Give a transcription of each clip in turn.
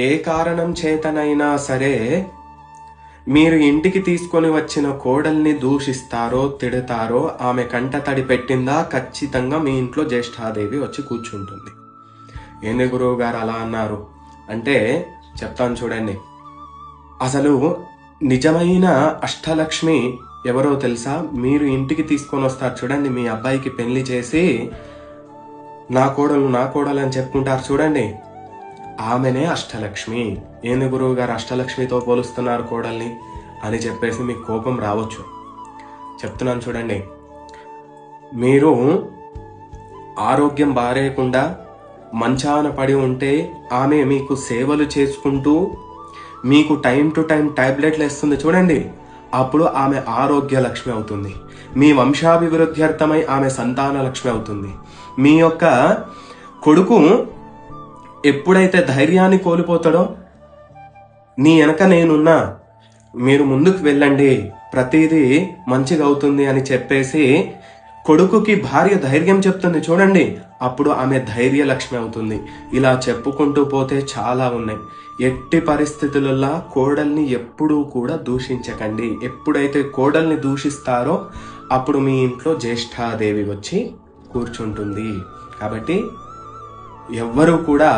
ఏ కారణం చేతనైనా సరే మీరు ఇంటికి తీసుకొని వచ్చిన కోడల్ని దూషిస్తారో తిడతారో ఆమె కంట తడి పెట్టిందా ఖచ్చితంగా మీ ఇంట్లో జ్యేష్ఠాదేవి వచ్చి కూర్చుంటుంది. ఏంది గురువు గారు అలా అన్నారు అంటే చెప్తాను చూడండి. అసలు నిజమైన అష్టలక్ష్మి ఎవరో తెలుసా? మీరు ఇంటికి తీసుకొని వస్తారు చూడండి, మీ అబ్బాయికి పెళ్లి చేసి నా కోడలు అని చెప్పుకుంటారు చూడండి, ఆమెనే అష్టలక్ష్మి. ఏంది గురువు గారు అష్టలక్ష్మితో పోలుస్తున్నారు కోడల్ని అని చెప్పేసి మీకు కోపం రావచ్చు. చెప్తున్నాను చూడండి, మీరు ఆరోగ్యం బారేయకుండా మంచాన పడి ఉంటే ఆమె మీకు సేవలు చేసుకుంటూ మీకు టైం టు టైం టాబ్లెట్లు ఇస్తుంది చూడండి, అప్పుడు ఆమె ఆరోగ్య లక్ష్మి అవుతుంది. మీ వంశాభివృద్ధ్యర్థమై ఆమె సంతాన లక్ష్మి అవుతుంది. మీ యొక్క కొడుకు ఎప్పుడైతే ధైర్యాన్ని కోల్పోతాడో నీ వెనక నేనున్నా, మీరు ముందుకు వెళ్ళండి, ప్రతిదీ మంచిగా అవుతుంది అని చెప్పేసి కొడుకుకి భార్య ధైర్యం చెప్తుంది చూడండి, అప్పుడు ఆమె ధైర్య లక్ష్మి అవుతుంది. ఇలా చెప్పుకుంటూ పోతే చాలా ఉన్నాయి. ఎట్టి పరిస్థితులలో కోడల్ని ఎప్పుడూ కూడా దూషించకండి. ఎప్పుడైతే కోడల్ని దూషిస్తారో అప్పుడు మీ ఇంట్లో జ్యేష్ఠాదేవి వచ్చి కూర్చుంటుంది. కాబట్టి ఎవ్వరూ కూడా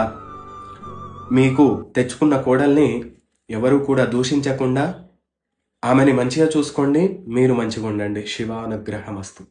మీకు తెచ్చుకున్న కోడల్ని ఎవరు కూడా దూషించకుండా ఆమెని మంచిగా చూసుకోండి, మీరు మంచిగా ఉండండి. శివానుగ్రహమస్తు.